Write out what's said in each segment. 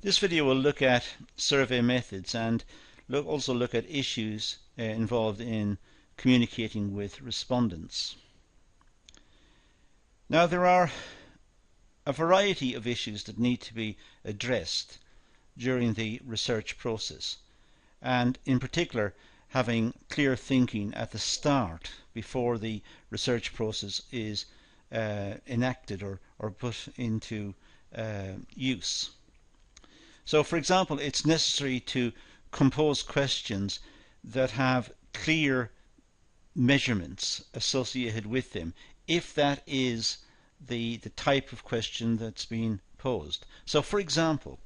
This video will look at survey methods and also look at issues involved in communicating with respondents. Now, there are a variety of issues that need to be addressed during the research process, and in particular having clear thinking at the start before the research process is enacted or put into use. So, for example, it's necessary to compose questions that have clear measurements associated with them, if that is the type of question that's being posed. So, for example,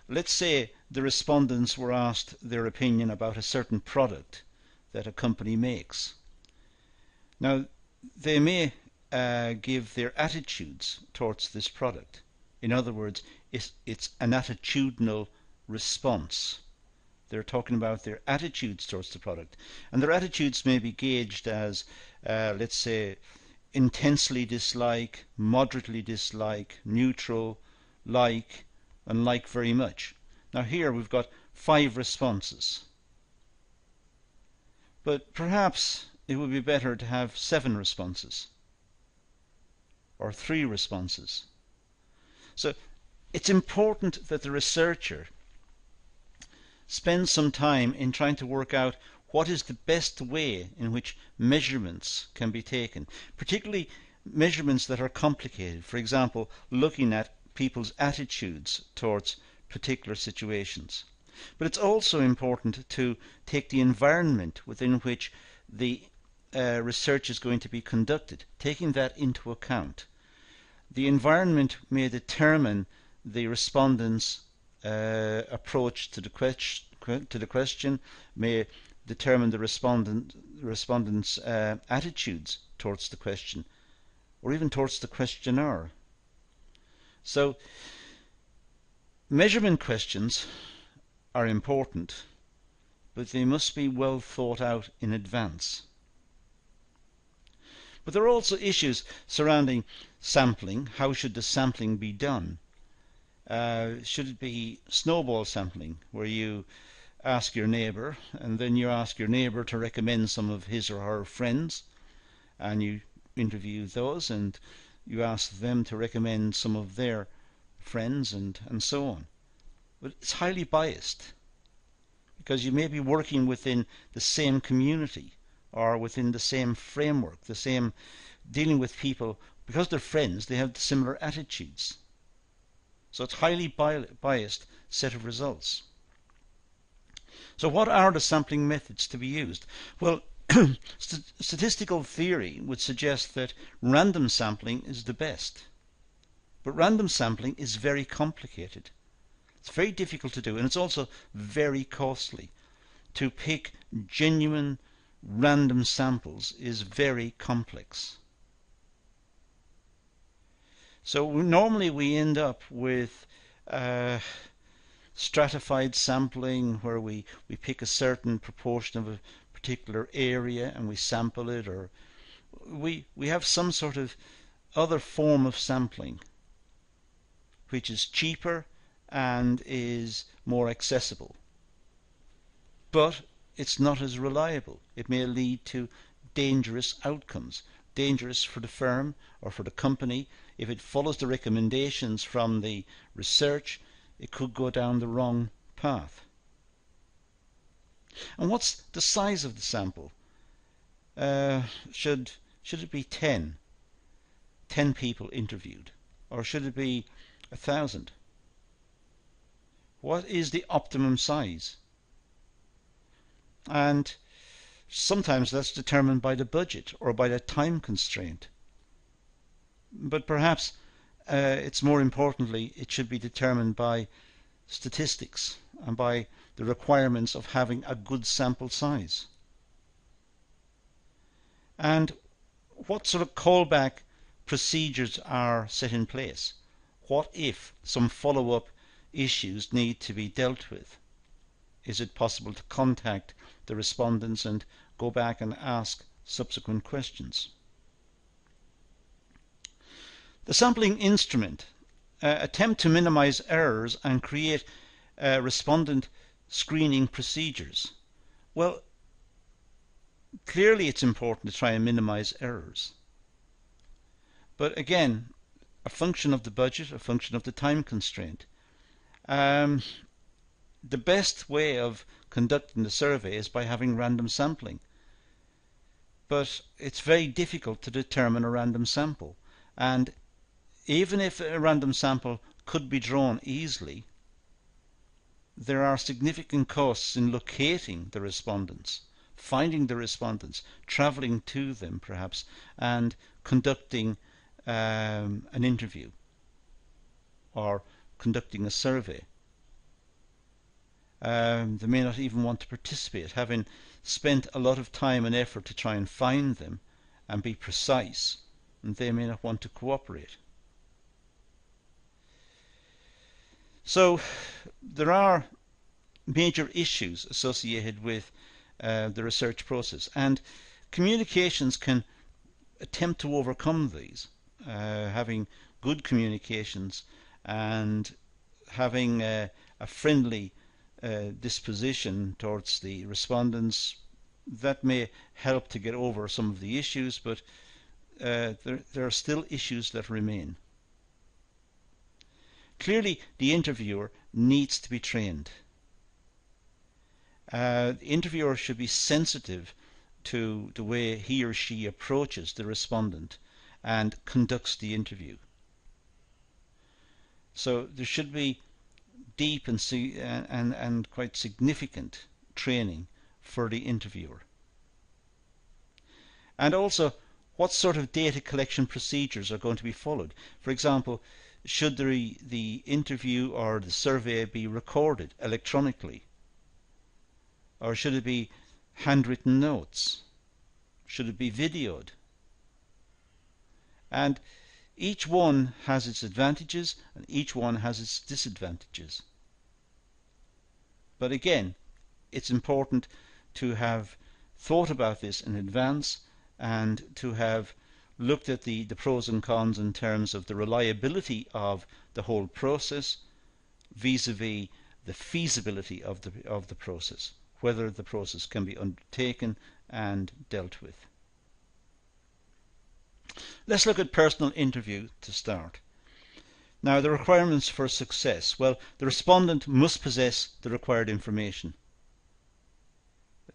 let's say the respondents were asked their opinion about a certain product that a company makes. Now, they may give their attitudes towards this product. In other words, it's an attitudinal response. They're talking about their attitudes towards the product. And their attitudes may be gauged as, let's say, intensely dislike, moderately dislike, neutral, like, and like very much. Now here we've got 5 responses. But perhaps it would be better to have 7 responses, or 3 responses. So it's important that the researcher spends some time in trying to work out what is the best way in which measurements can be taken, particularly measurements that are complicated. For example, looking at people's attitudes towards particular situations. But it's also important to take the environment within which the research is going to be conducted, taking that into account. The environment may determine the respondent's approach to the question, may determine the respondent's attitudes towards the question, or even towards the questionnaire. So, measurement questions are important, but they must be well thought out in advance. But there are also issues surrounding sampling. How should the sampling be done? Should it be snowball sampling, where you ask your neighbour and then you ask your neighbour to recommend some of his or her friends, and you interview those and you ask them to recommend some of their friends and so on? But it's highly biased, because you may be working within the same community or within the same framework, the same, dealing with people, because they're friends, they have similar attitudes. So it's highly biased set of results. So what are the sampling methods to be used? Well, statistical theory would suggest that random sampling is the best. But random sampling is very complicated. It's very difficult to do, and it's also very costly. To pick genuine random samples is very complex. So normally we end up with stratified sampling, where we pick a certain proportion of a particular area and we sample it, or we have some sort of other form of sampling which is cheaper and is more accessible. But it's not as reliable. It may lead to dangerous outcomes. Dangerous for the firm or for the company. If it follows the recommendations from the research, it could go down the wrong path. And what's the size of the sample? Should it be 10 people interviewed, or should it be 1,000? What is the optimum size? And sometimes that's determined by the budget or by the time constraint. But perhaps it's more importantly, it should be determined by statistics and by the requirements of having a good sample size. And what sort of callback procedures are set in place? What if some follow-up issues need to be dealt with? Is it possible to contact the respondents and go back and ask subsequent questions? The sampling instrument attempt to minimize errors and create respondent screening procedures? Well, clearly it's important to try and minimize errors. But again, a function of the budget, a function of the time constraint. The best way of conducting the survey is by having random sampling. But it's very difficult to determine a random sample. And even if a random sample could be drawn easily, there are significant costs in locating the respondents, finding the respondents, travelling to them perhaps, and conducting an interview or conducting a survey. They may not even want to participate, having spent a lot of time and effort to try and find them and be precise, and they may not want to cooperate. So there are major issues associated with the research process, and communications can attempt to overcome these, having good communications and having a friendly disposition towards the respondents. That may help to get over some of the issues, but there are still issues that remain. Clearly, the interviewer needs to be trained. The interviewer should be sensitive to the way he or she approaches the respondent and conducts the interview. So there should be deep and quite significant training for the interviewer. And also, what sort of data collection procedures are going to be followed? For example, should the interview or the survey be recorded electronically? Or should it be handwritten notes? Should it be videoed? And each one has its advantages and each one has its disadvantages. But again, it's important to have thought about this in advance and to have looked at the pros and cons in terms of the reliability of the whole process vis-a-vis the feasibility of the process, whether the process can be undertaken and dealt with. Let's look at personal interview to start. Now, the requirements for success. Well, the respondent must possess the required information.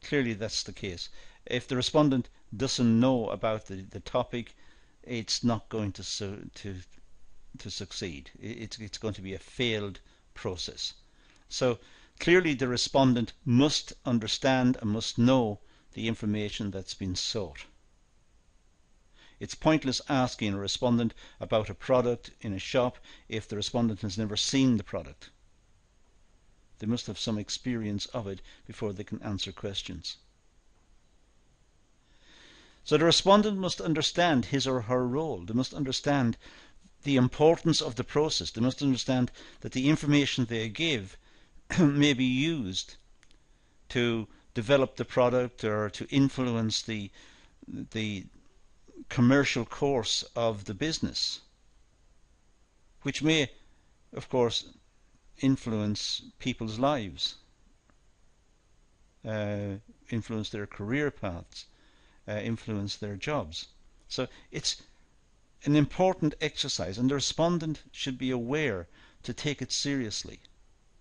Clearly that's the case. If the respondent doesn't know about the topic, it's not going to succeed. It's going to be a failed process. So clearly the respondent must understand and must know the information that's been sought. It's pointless asking a respondent about a product in a shop if the respondent has never seen the product. They must have some experience of it before they can answer questions. So the respondent must understand his or her role. They must understand the importance of the process. They must understand that the information they give may be used to develop the product or to influence the commercial course of the business, which may, of course, influence people's lives, influence their career paths, influence their jobs. So it's an important exercise, and the respondent should be aware to take it seriously,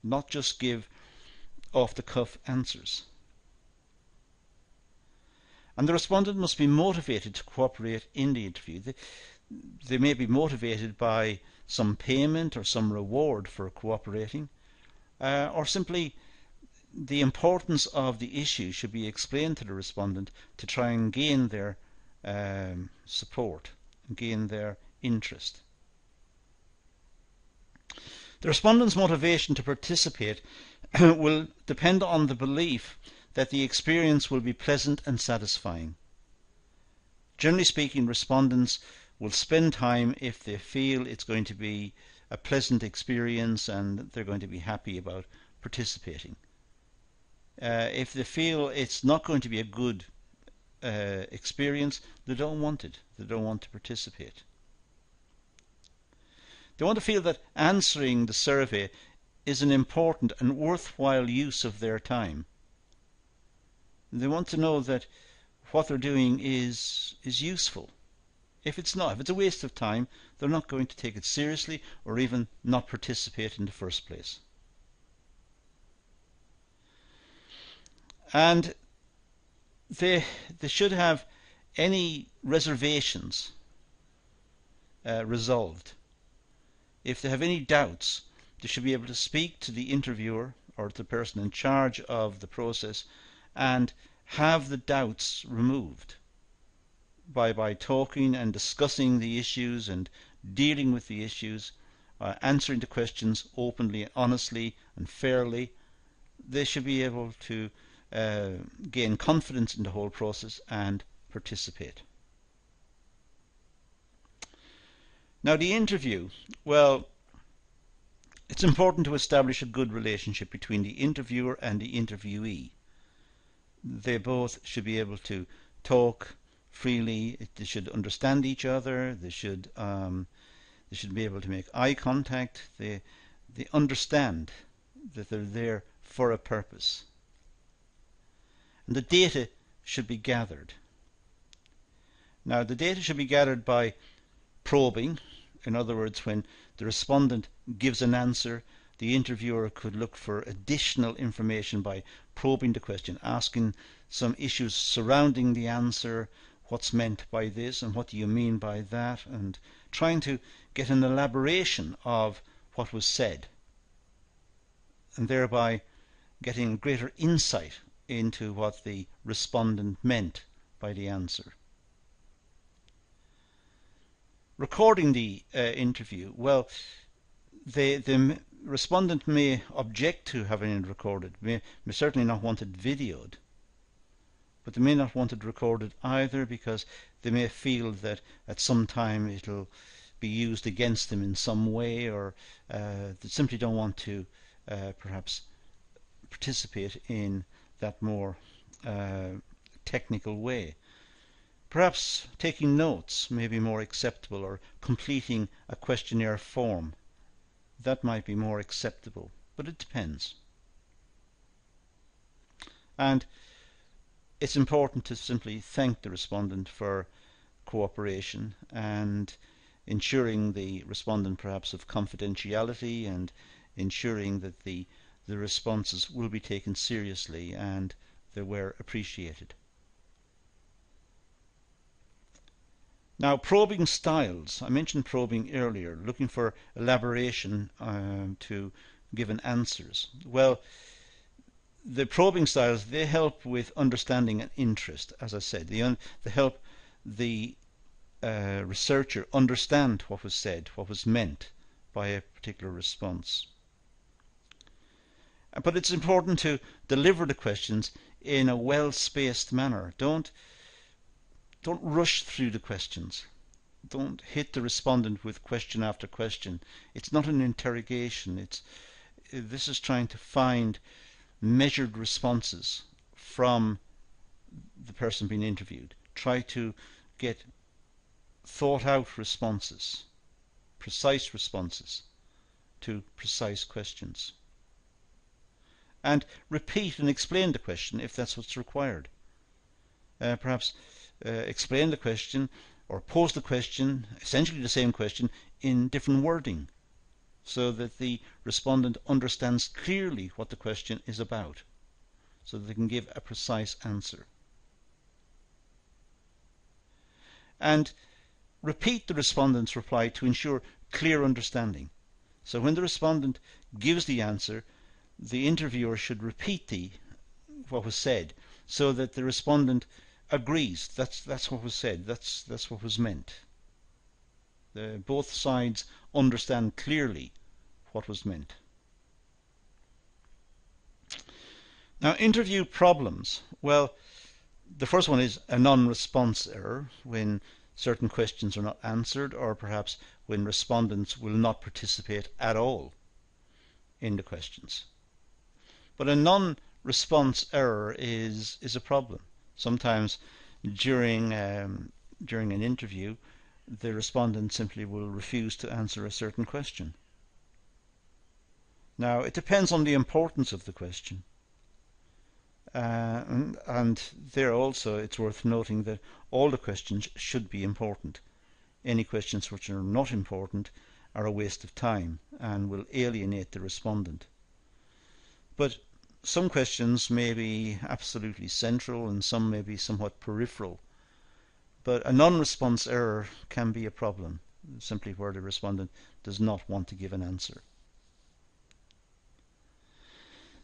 not just give off-the-cuff answers. And the respondent must be motivated to cooperate in the interview. They may be motivated by some payment or some reward for cooperating, or simply the importance of the issue should be explained to the respondent to try and gain their support, and gain their interest. The respondent's motivation to participate will depend on the belief that the experience will be pleasant and satisfying. Generally speaking, respondents will spend time if they feel it's going to be a pleasant experience and they're going to be happy about participating. If they feel it's not going to be a good experience, they don't want it. They don't want to participate. They want to feel that answering the survey is an important and worthwhile use of their time. They want to know that what they're doing is useful. If it's not, if it's a waste of time, they're not going to take it seriously or even not participate in the first place. And they should have any reservations resolved. If they have any doubts, they should be able to speak to the interviewer or the person in charge of the process and have the doubts removed by talking and discussing the issues and dealing with the issues, answering the questions openly, honestly and fairly. They should be able to gain confidence in the whole process and participate. Now the interview, well, it's important to establish a good relationship between the interviewer and the interviewee. They both should be able to talk freely, they should understand each other, they should be able to make eye contact, they understand that they're there for a purpose. And the data should be gathered. Now the data should be gathered by probing. In other words, when the respondent gives an answer, the interviewer could look for additional information by probing the question, asking some issues surrounding the answer, what's meant by this and what do you mean by that, and trying to get an elaboration of what was said, and thereby getting greater insight into what the respondent meant by the answer. Recording the interview, well, the respondent may object to having it recorded, may certainly not want it videoed, but they may not want it recorded either because they may feel that at some time it'll be used against them in some way, or they simply don't want to perhaps participate in that more technical way. Perhaps taking notes may be more acceptable, or completing a questionnaire form. That might be more acceptable, but it depends. And it's important to simply thank the respondent for cooperation and ensuring the respondent perhaps of confidentiality and ensuring that the responses will be taken seriously and they were appreciated. Now, probing styles. I mentioned probing earlier, looking for elaboration to given answers. Well, the probing styles, they help with understanding and interest, as I said. They help the researcher understand what was said, what was meant by a particular response. But it's important to deliver the questions in a well-spaced manner. Don't rush through the questions. Don't hit the respondent with question after question. It's not an interrogation. This is trying to find measured responses from the person being interviewed. Try to get thought out responses, precise responses to precise questions. And repeat and explain the question if that's what's required. Perhaps explain the question or pose the question, essentially the same question, in different wording so that the respondent understands clearly what the question is about, so that they can give a precise answer. And repeat the respondent's reply to ensure clear understanding. So when the respondent gives the answer, the interviewer should repeat what was said so that the respondent agrees that's what was said, that's what was meant. Both sides understand clearly what was meant. Now, interview problems. Well, the first one is a non-response error, when certain questions are not answered, or perhaps when respondents will not participate at all in the questions. But a non-response error is a problem. Sometimes during an interview, the respondent simply will refuse to answer a certain question. Now, it depends on the importance of the question. And there also it's worth noting that all the questions should be important. Any questions which are not important are a waste of time and will alienate the respondent. But some questions may be absolutely central and some may be somewhat peripheral. But a non-response error can be a problem, simply where the respondent does not want to give an answer.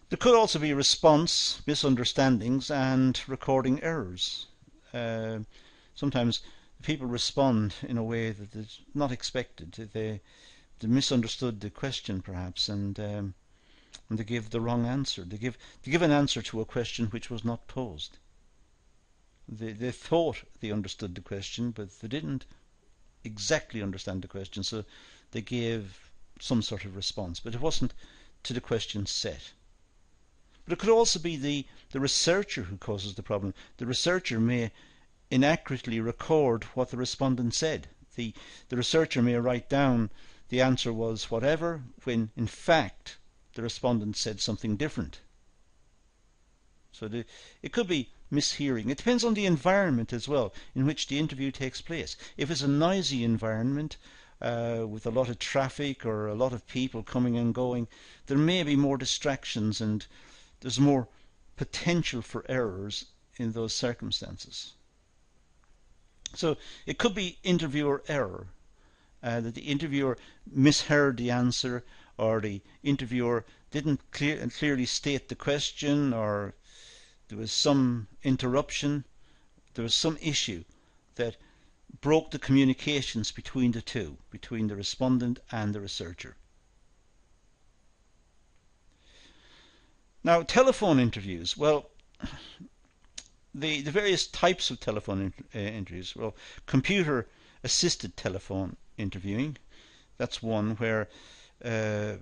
There could also be response misunderstandings and recording errors. Sometimes people respond in a way that is not expected. They misunderstood the question perhaps, and they give the wrong answer. They give an answer to a question which was not posed. They thought they understood the question, but they didn't exactly understand the question, so they gave some sort of response, but it wasn't to the question set. But it could also be the researcher who causes the problem. The researcher may inaccurately record what the respondent said. The researcher may write down the answer was whatever, when in fact the respondent said something different. So it could be mishearing. It depends on the environment as well in which the interview takes place. If it's a noisy environment with a lot of traffic or a lot of people coming and going, there may be more distractions and there's more potential for errors in those circumstances. So it could be interviewer error, that the interviewer misheard the answer, or the interviewer didn't clearly state the question, or there was some interruption, there was some issue that broke the communications between the two, between the respondent and the researcher. Now, telephone interviews. Well, the various types of telephone interviews. Well, computer-assisted telephone interviewing. That's one where a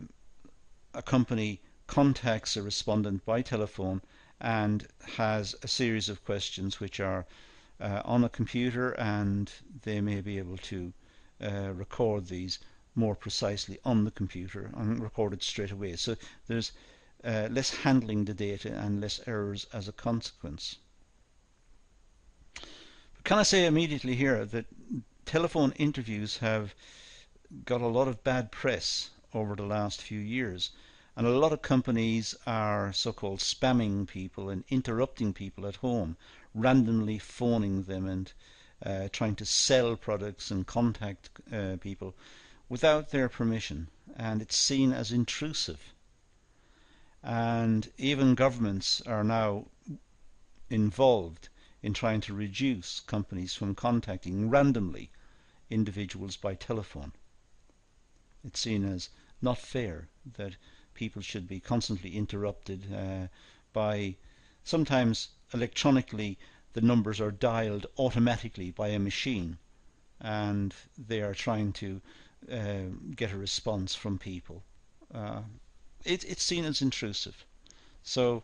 company contacts a respondent by telephone and has a series of questions which are on a computer, and they may be able to record these more precisely on the computer and record it straight away. So there's less handling the data and less errors as a consequence. But can I say immediately here that telephone interviews have got a lot of bad press over the last few years, and a lot of companies are so-called spamming people and interrupting people at home, randomly phoning them and trying to sell products and contact people without their permission, and it's seen as intrusive. And even governments are now involved in trying to reduce companies from contacting randomly individuals by telephone. It's seen as not fair that people should be constantly interrupted by, sometimes electronically the numbers are dialed automatically by a machine, and they are trying to get a response from people. It's seen as intrusive. So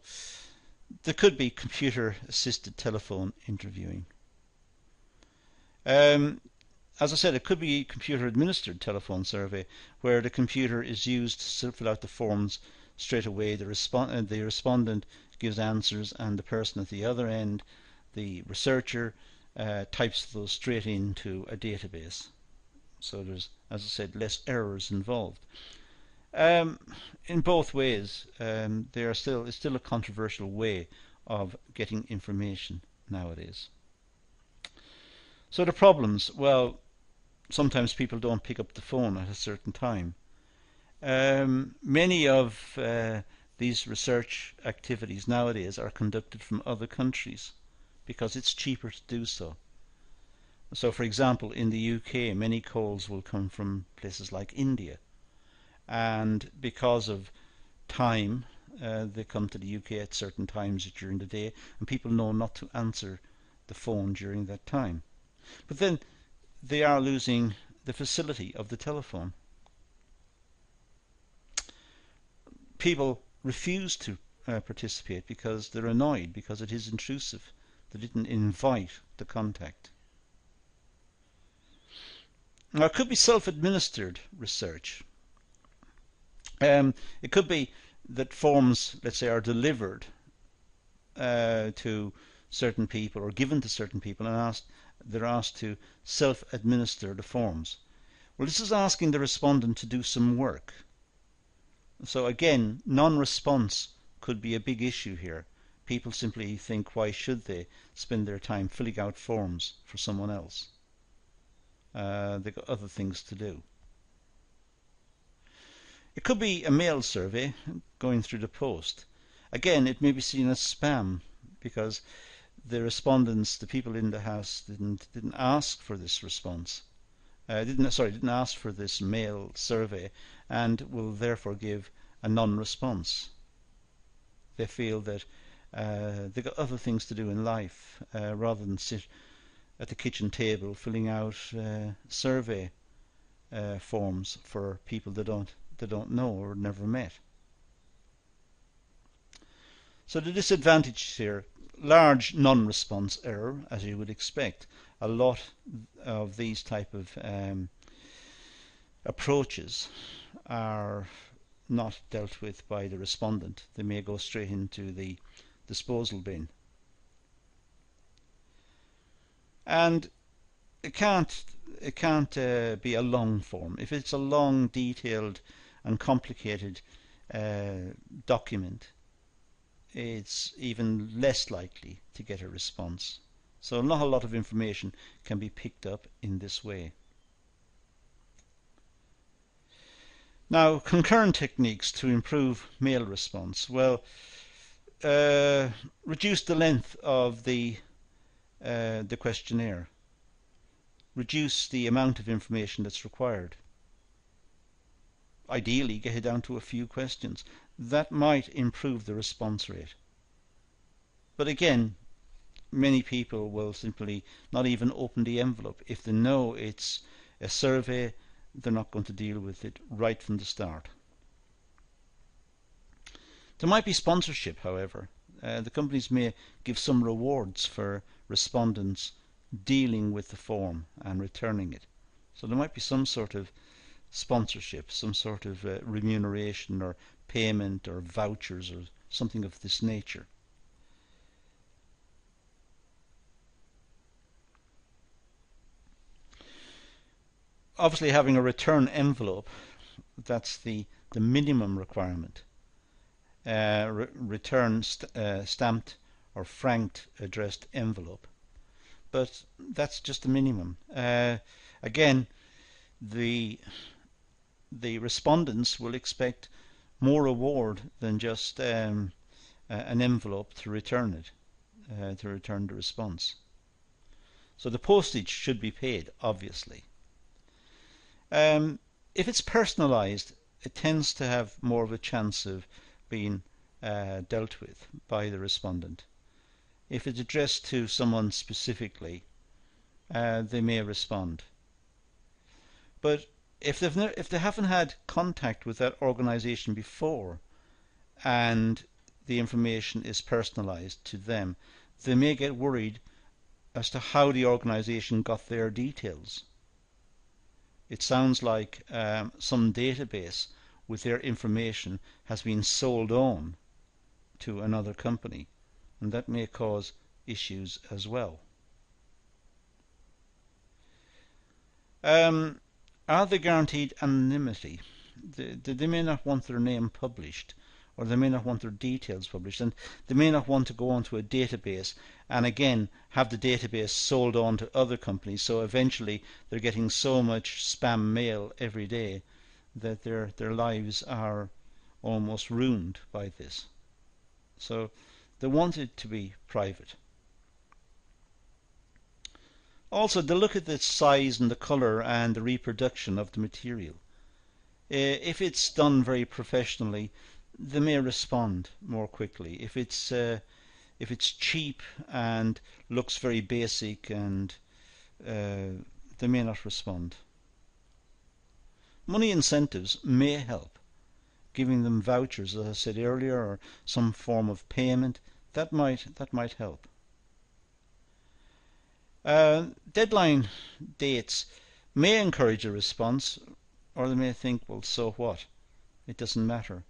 there could be computer-assisted telephone interviewing. As I said, it could be computer-administered telephone survey, where the computer is used to fill out the forms straight away. The respondent gives answers, and the person at the other end, the researcher, types those straight into a database. So there's, as I said, less errors involved. In both ways, it's still a controversial way of getting information nowadays. So the problems, well, sometimes people don't pick up the phone at a certain time. Many of these research activities nowadays are conducted from other countries because it's cheaper to do so. So, for example, in the UK, many calls will come from places like India. And because of time, they come to the UK at certain times during the day, and people know not to answer the phone during that time. But then they are losing the facility of the telephone. People refuse to participate because they're annoyed, because it is intrusive. They didn't invite the contact. Now, it could be self-administered research. It could be that forms, let's say, are delivered to certain people or given to certain people, and they're asked to self-administer the forms. Well, this is asking the respondent to do some work. So again, non-response could be a big issue here. People simply think, why should they spend their time filling out forms for someone else? They've got other things to do. It could be a mail survey going through the post. Again, it may be seen as spam because the respondents, the people in the house, didn't ask for this response. Didn't ask for this mail survey, and will therefore give a non-response. They feel that they've got other things to do in life rather than sit at the kitchen table filling out survey forms for people they don't know or never met. So the disadvantage here, large non-response error, as you would expect. A lot of these type of approaches are not dealt with by the respondent. They may go straight into the disposal bin. And it can't be a long form. If it's a long, detailed and complicated document, it's even less likely to get a response. So not a lot of information can be picked up in this way. Now, concurrent techniques to improve mail response. Well, reduce the length of the questionnaire. Reduce the amount of information that's required. Ideally, get it down to a few questions. That might improve the response rate. But again, many people will simply not even open the envelope. If they know it's a survey, they're not going to deal with it right from the start. There might be sponsorship, however. The companies may give some rewards for respondents dealing with the form and returning it. So there might be some sort of sponsorship, some sort of remuneration or payment or vouchers or something of this nature. Obviously, having a return envelope, that's the minimum requirement. Return stamped or franked addressed envelope. But that's just the minimum. Again, the respondents will expect more reward than just an envelope to return it, to return the response. So the postage should be paid, obviously. If it's personalized, it tends to have more of a chance of being dealt with by the respondent. If it's addressed to someone specifically, they may respond. But if they haven't had contact with that organization before and the information is personalized to them, they may get worried as to how the organization got their details. It sounds like some database with their information has been sold on to another company, and that may cause issues as well. Are they guaranteed anonymity? They may not want their name published, or they may not want their details published, and they may not want to go onto a database and again have the database sold on to other companies, so eventually they're getting so much spam mail every day that their lives are almost ruined by this. So they want it to be private. Also, they look at the size and the colour and the reproduction of the material. If it's done very professionally, they may respond more quickly. If it's cheap and looks very basic, and they may not respond. Money incentives may help. Giving them vouchers, as I said earlier, or some form of payment, that might help. Deadline dates may encourage a response, or they may think, well, so what? It doesn't matter.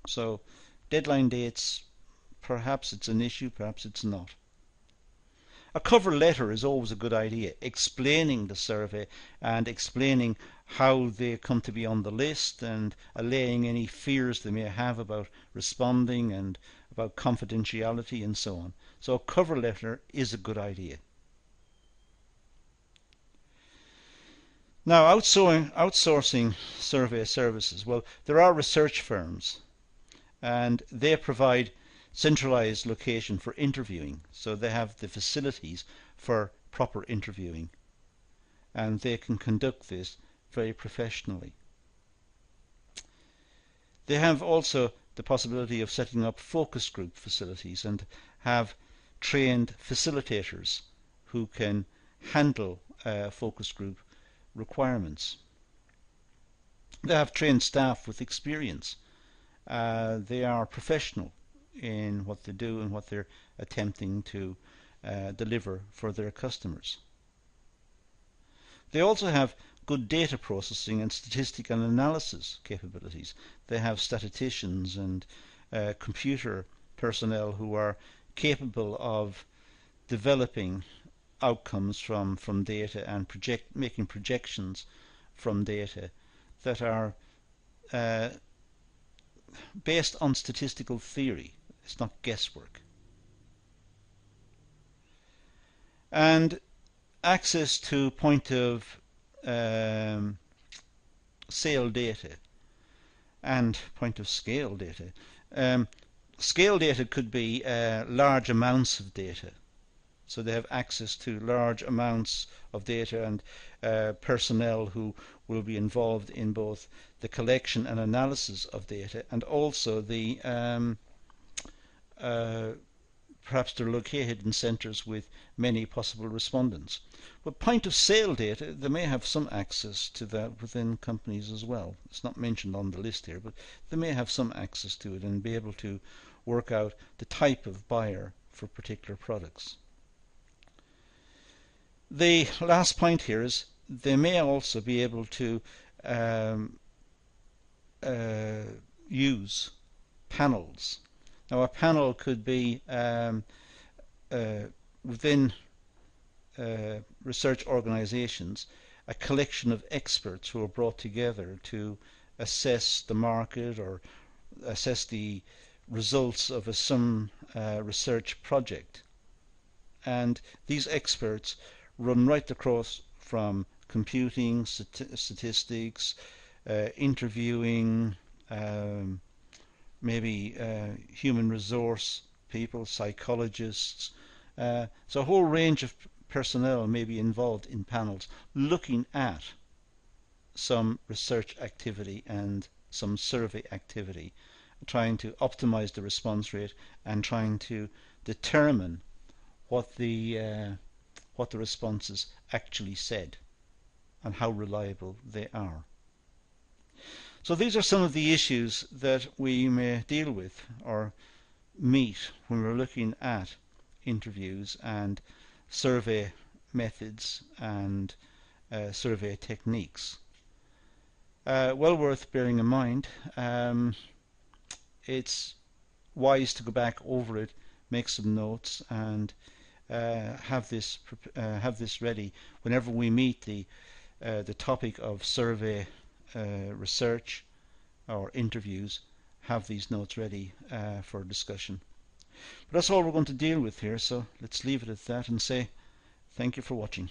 So deadline dates, perhaps it's an issue, perhaps it's not. A cover letter is always a good idea, explaining the survey and explaining how they come to be on the list and allaying any fears they may have about responding and about confidentiality and so on. So a cover letter is a good idea. Now, outsourcing survey services. Well, there are research firms and they provide centralized location for interviewing. So they have the facilities for proper interviewing and they can conduct this very professionally. They have also the possibility of setting up focus group facilities and have trained facilitators who can handle focus group requirements. They have trained staff with experience. They are professional in what they do and what they're attempting to deliver for their customers. They also have good data processing and statistical analysis capabilities. They have statisticians and computer personnel who are capable of developing outcomes from data and making projections from data that are based on statistical theory. It's not guesswork. And access to point of sale data and point of scale data. Scale data could be large amounts of data. So they have access to large amounts of data and personnel who will be involved in both the collection and analysis of data, and also the perhaps they're located in centres with many possible respondents. But point of sale data, they may have some access to that within companies as well. It's not mentioned on the list here, but they may have some access to it and be able to work out the type of buyer for particular products. The last point here is they may also be able to use panels. Now a panel could be within research organizations a collection of experts who are brought together to assess the market or assess the results of some research project. And these experts run right across from computing, statistics, interviewing, maybe human resource people, psychologists. So a whole range of personnel may be involved in panels looking at some research activity and some survey activity, trying to optimize the response rate and trying to determine what the responses actually said and how reliable they are. So these are some of the issues that we may deal with or meet when we're looking at interviews and survey methods and survey techniques. Well worth bearing in mind. It's wise to go back over it, make some notes, and have this ready whenever we meet the topic of survey research or interviews. Have these notes ready for discussion. But that's all we're going to deal with here, so let's leave it at that and say thank you for watching.